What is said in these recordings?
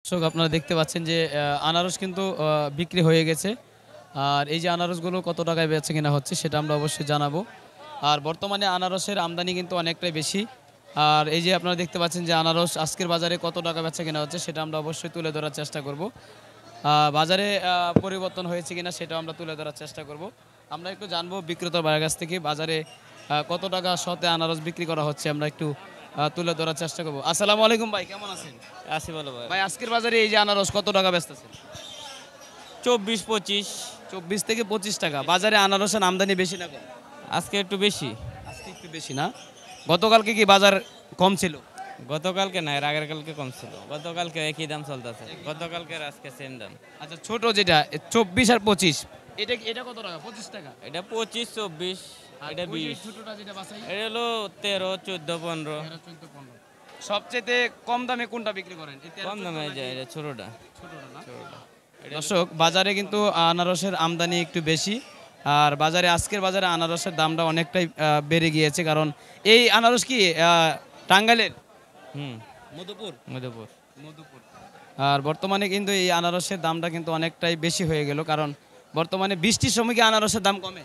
দর্শক আপনারা দেখতে পাচ্ছেন যে আনারস কিন্তু বিক্রি হয়ে গেছে। আর এই যে আনারসগুলো কত টাকায় বেচা কিনা হচ্ছে সেটা আমরা অবশ্যই জানাবো। আর বর্তমানে আনারসের আমদানি কিন্তু অনেকটাই বেশি। আর এই যে আপনারা দেখতে পাচ্ছেন যে আনারস আজকের বাজারে কত টাকা বেচা কিনা হচ্ছে সেটা আমরা অবশ্যই তুলে ধরার চেষ্টা করব। বাজারে পরিবর্তন হয়েছে কিনা সেটাও আমরা তুলে ধরার চেষ্টা করব। আমরা একটু জানবো বিক্রেতা ভাইয়ের কাছ থেকে বাজারে কত টাকা শতে আনারস বিক্রি করা হচ্ছে আমরা একটু তুলে ধরার চেষ্টা করব। আসসালামু আলাইকুম ভাই, কেমন আছেন? আশি বলো ভাই। ভাই আজকের বাজারে এই যে আনারস কত টাকা বেচতেছেন? 24-25। 24 থেকে 25 টাকা। বাজারে আনারসের আমদানি বেশি না কম? আজকে একটু বেশি। আজকে একটু বেশি না? গতকালকে কি বাজার কম ছিল? গতকালকে না, এর আগের কালকে কম ছিল। গতকালকে একই দাম চলতেছে, গতকালকে আর আজকে সেম দাম। আচ্ছা, ছোট যেটা 24 আর 25, এটা এটা কত টাকা? 25 টাকা। এটা 25-24, আর এটা ওই যে 20। ছোটটা যেটা বাছাই এটা হলো 13-14-15। 13, 14, 15। সবচেয়ে কম দামে কোনটা বিক্রি করেন? এই 13, কম দামে 14 যায়, নাকি এটা ছোটটা। ছোটটা না? ছোটটা। দর্শক, বাজারে কিন্তু আনারসের আমদানি একটু বেশি। আর বাজারে আজকের বাজারে আনারসের দামটা অনেকটাই বেড়ে গিয়েছে, কারণ এই আনারস কি টাঙ্গাইলের হুম, মধুপুর মধুপুর। মধুপুর। আর বর্তমানে কিন্তু এই আনারসের দামটা কিন্তু অনেকটাই বেশি হয়ে গেল, কারণ বর্তমানে বৃষ্টির সময় কি আনারসের দাম কমে?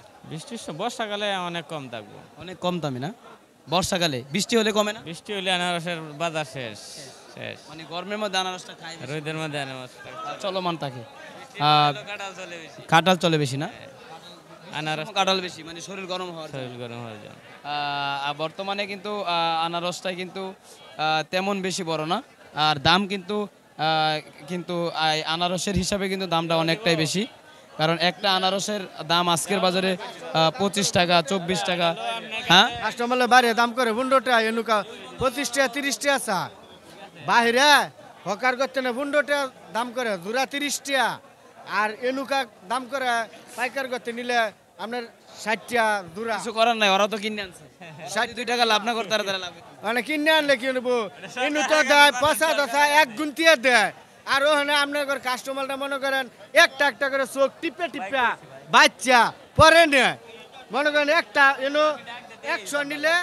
বর্ষাকালে অনেক কম থাকবো। অনেক কম দামি না? বর্ষাকালে বৃষ্টি হলে কমে না? বৃষ্টি হলে আনারসের বাজার শেষ শেষ। মানে গরমের মধ্যে আনারসটা খায় বেশি। রোদের মধ্যে আনারস চলমান থাকে। কাঁঠাল চলে বেশি। কাঁঠাল চলে বেশি না? আনারস কাঁঠাল বেশি, মানে শরীর গরম হওয়ার জন্য। শরীর গরম হয়ে যায়। আর বর্তমানে কিন্তু আনারসটাই কিন্তু তেমন বেশি বড় না। আর দাম কিন্তু কিন্তু আনারসের হিসাবে কিন্তু দামটা অনেকটাই বেশি, কারণ একটা আনারসের দাম আজকের বাজারে 25 টাকা, 24 টাকা। হ্যাঁ, কাস্টমার বাইরে দাম করে 15টা এনুকা 25টা 30টা চা বাহিরে হকার করতে না 15টা দাম করে জোড়া 30টা আর এনুকা দাম করে পাইকার করতে নিলে আপনার 60টা জোড়া কিছু করার নাই, ওরা তো কিনে আনছে। 2 টাকা লাভ না করতে তারা লাভ। মানে কিনে আনলে কি নেবো এনু তো দেয় পয়সা দশা এক গুনতিয়ে দেয় আর ওখানে আপনার কাস্টমারটা মনে করেন একটা একটা করে চোখ টিপে টিপে বাচ্চা পরে নেয় মনে করেন একটা এনো 100 নিলে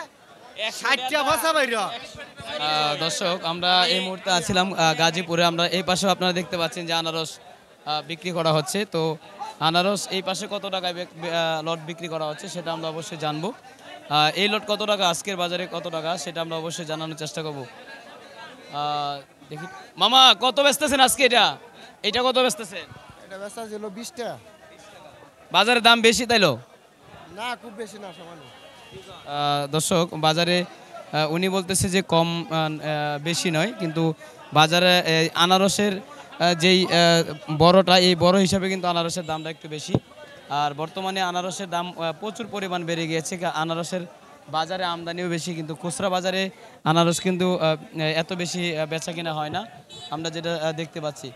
60টা ভাষা বাইর দর্শক, আমরা এই মুহূর্তে আছিলাম গাজীপুরে। আমরা এই পাশেও আপনারা দেখতে পাচ্ছেন যে আনারস বিক্রি করা হচ্ছে। তো আনারস এই পাশে কত টাকায় লট বিক্রি করা হচ্ছে সেটা আমরা অবশ্যই জানবো। এই লট কত টাকা, আজকের বাজারে কত টাকা সেটা আমরা অবশ্যই জানানোর চেষ্টা করব। দেখি মামা, কত বেচতেছেন আজকে? এটা কত বেচতেছেন? এটা বেচা ছিল 20টা বাজারের দাম বেশি তাইলো? না খুব বেশি না সামান্য দর্শক, বাজারে উনি বলতেছে যে কম বেশি নয়, কিন্তু বাজারে আনারসের যেই বড়টা, এই বড় হিসাবে কিন্তু আনারসের দামটা একটু বেশি। আর বর্তমানে আনারসের দাম প্রচুর পরিমাণ বেড়ে গিয়েছে। আনারসের বাজারে আমদানিও বেশি, কিন্তু খুচরা বাজারে আনারস কিন্তু এত বেশি বেচা কিনা হয় না, আমরা যেটা দেখতে পাচ্ছি।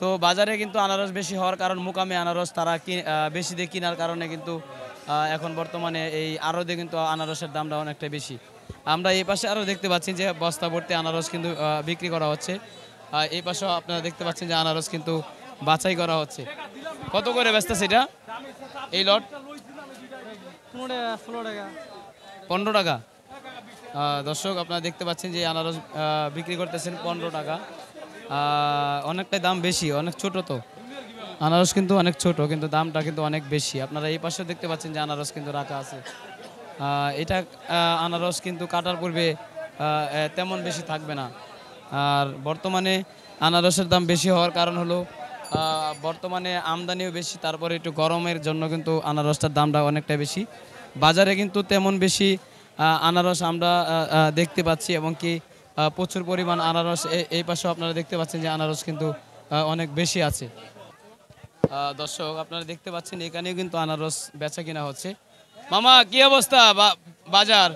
তো বাজারে কিন্তু আনারস বেশি হওয়ার কারণ মুকামে আনারস তারা বেশি দিয়ে কেনার কারণে কিন্তু এখন বর্তমানে এই আড়তে কিন্তু আনারসের দামটা অনেকটা বেশি। আমরা এই পাশে আরও দেখতে পাচ্ছি যে বস্তা ভর্তি আনারস কিন্তু বিক্রি করা হচ্ছে। এই পাশেও আপনারা দেখতে পাচ্ছেন যে আনারস কিন্তু বাছাই করা হচ্ছে। কত করে বেচতেছে এটা, এই লট? 15 টাকা। দর্শক, আপনারা দেখতে পাচ্ছেন যে আনারস বিক্রি করতেছেন 15 টাকা। অনেকটাই দাম বেশি, অনেক ছোট তো আনারস, কিন্তু অনেক ছোট, কিন্তু দামটা কিন্তু অনেক বেশি। আপনারা এই পাশেও দেখতে পাচ্ছেন যে আনারস কিন্তু রাখা আছে। এটা আনারস কিন্তু কাটার পূর্বে তেমন বেশি থাকবে না। আর বর্তমানে আনারসের দাম বেশি হওয়ার কারণ হলো বর্তমানে আমদানিও বেশি, তারপরে একটু গরমের জন্য কিন্তু আনারসটার দামটা অনেকটা বেশি। বাজারে কিন্তু তেমন বেশি আনারস আমরা দেখতে পাচ্ছি, এবং কি প্রচুর পরিমাণ আনারস এই পাশেও আপনারা দেখতে পাচ্ছেন যে আনারস কিন্তু অনেক বেশি আছে। দর্শক, আপনারা দেখতে পাচ্ছেন এখানেও কিন্তু আনারস বেচা কিনা হচ্ছে। মামা, কি অবস্থা বাজার?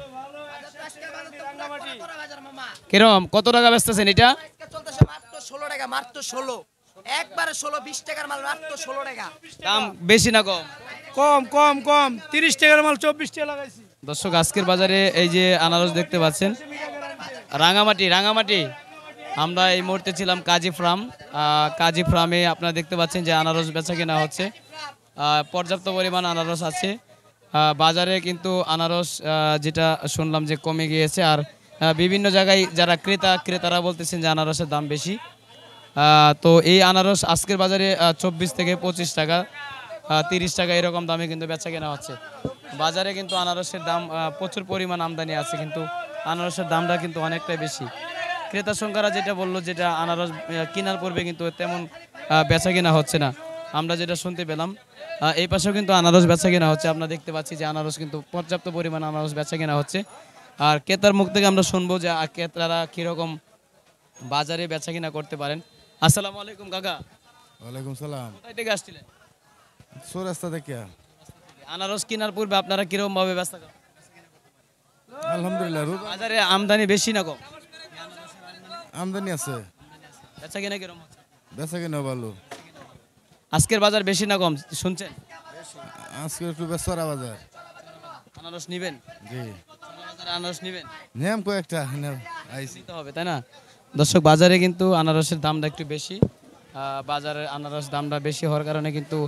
কিরকম, কত টাকা বেচতেছেন এটা? মাত্র 16 টাকা, মাত্র 16, একবারে 16, 20 টাকার মাল মাত্র 16 টাকা। দাম বেশি না কম? কম কম কম 30 টাকার মাল 24 টাকা লাগাইছি। দর্শক, আজকের বাজারে এই যে আনারস দেখতে পাচ্ছেন, রাঙামাটি। আমরা এই মুহূর্তে ছিলাম কাজী ফার্মে। আপনারা দেখতে পাচ্ছেন যে আনারস বেচা কেনা হচ্ছে, পর্যাপ্ত পরিমাণ আনারস আছে বাজারে। কিন্তু আনারস যেটা শুনলাম যে কমে গিয়েছে। আর বিভিন্ন জায়গায় যারা ক্রেতারা বলতেছেন যে আনারসের দাম বেশি। তো এই আনারস আজকের বাজারে 24 থেকে 25 টাকা 30 টাকা এরকম দামে কিন্তু বেচা কেনা হচ্ছে। বাজারে কিন্তু আনারসের দাম প্রচুর পরিমাণ আমদানি আছে, কিন্তু আনারসের দামটা কিন্তু অনেকটাই বেশি। ক্রেতা সংখ্যারা যেটা বললো, যেটা আনারস কেনার পূর্বে কিন্তু তেমন বেচা কেনা হচ্ছে না, আমরা যেটা শুনতে পেলাম। এই পাশেও কিন্তু আনারস বেচা কেনা হচ্ছে, আমরা দেখতে পাচ্ছি যে আনারস কিন্তু পর্যাপ্ত পরিমাণ আনারস বেচা কেনা হচ্ছে। আর ক্রেতার মুখ থেকে আমরা শুনবো যে ক্রেতারা কীরকম বাজারে বেচা কিনা করতে পারেন। আসসালামু আলাইকুম কাকা, ওয়ালাইকুম সালাম। কোথায় থেকে আসছিলেন? চৌরাস্তা থেকে। আনারস কেনার পূর্বে আপনারা কিরকম ভাবে বেচা করেন? আলহামদুলিল্লাহ বাজারে আমদানি বেশি না কম? আমদানি আছে, বেচা কিনা কিরকম হচ্ছে? বেচা কিনা ভালো। আজকের বাজার বেশি না কম শুনছেন? আজকে একটু বেচরা বাজার। আনারস নিবেন? জি, বাজারে আনারস নিবেন? নিয়ম কয়েকটা আইসি নিতে হবে, তাই না? দর্শক, বাজারে কিন্তু আনারসের দামটা একটু বেশি। বাজারের আনারস দামটা বেশি হওয়ার কারণে কিন্তু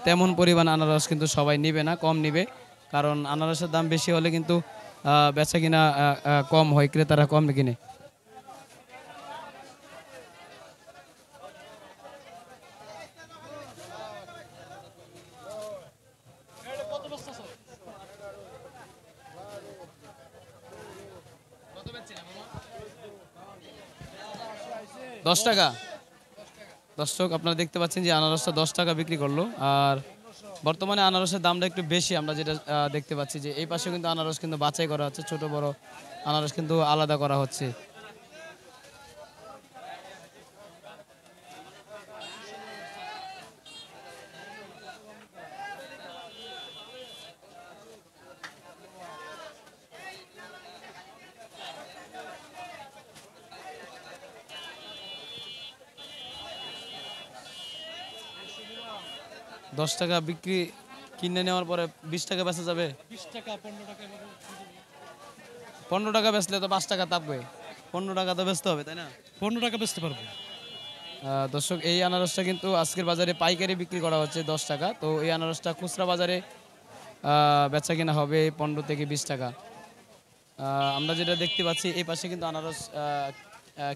তেমন পরিমাণ আনারস কিন্তু সবাই নিবে না, কম নিবে। কারণ আনারসের দাম বেশি হলে কিন্তু বেচা কিনা কম হয়, ক্রেতারা কম কিনে। দশ টাকা। দর্শক, আপনারা দেখতে পাচ্ছেন যে আনারসটা 10 টাকা বিক্রি করলো। আর বর্তমানে আনারসের দামটা একটু বেশি, আমরা যেটা দেখতে পাচ্ছি যে এই পাশে কিন্তু আনারস কিন্তু বাছাই করা হচ্ছে, ছোট বড় আনারস কিন্তু আলাদা করা হচ্ছে। 10 টাকা বিক্রি, কিনে নেওয়ার পরে 20 টাকা বেচা যাবে। 15 টাকা বেচলে তো 5 টাকা থাকবে, 15 টাকা তো বেচতে হবে, তাই না? 15 টাকা বেচতে পারবো। দর্শক, এই আনারসটা কিন্তু আজকের বাজারে পাইকারি বিক্রি করা হচ্ছে 10 টাকা। তো এই আনারসটা খুচরা বাজারে বেচা কিনা হবে 15 থেকে 20 টাকা। আমরা যেটা দেখতে পাচ্ছি এই পাশে কিন্তু আনারস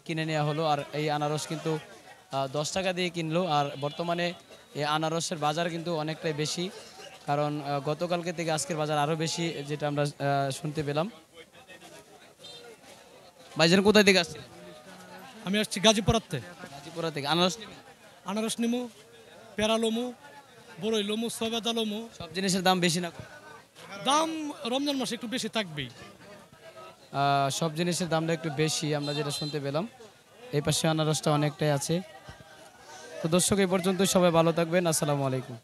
কিনে নেওয়া হলো, আর এই আনারস কিন্তু 10 টাকা দিয়ে কিনলো। আর বর্তমানে এই আনারসের বাজার কিন্তু অনেকটাই বেশি, কারণ গতকালকে থেকে আজকের বাজার আরও বেশি, যেটা আমরা শুনতে পেলাম। ভাইজান কোথায় থেকে আসছে? আমি আসছি গাজীপুরাতে। গাজীপুরা থেকে। আনারস নেবেন? আনারস নিমু, পেরা লমু, বড়ই লমু, সবেদা লমু। সব জিনিসের দাম বেশি না কম? দাম রমজান মাসে একটু বেশি থাকবেই। সব জিনিসের দামটা একটু বেশি, আমরা যেটা শুনতে পেলাম। এই পাশে আনারসটা অনেকটাই আছে। তো দর্শক, এই পর্যন্ত সবাই ভালো থাকবেন। আসসালামু আলাইকুম।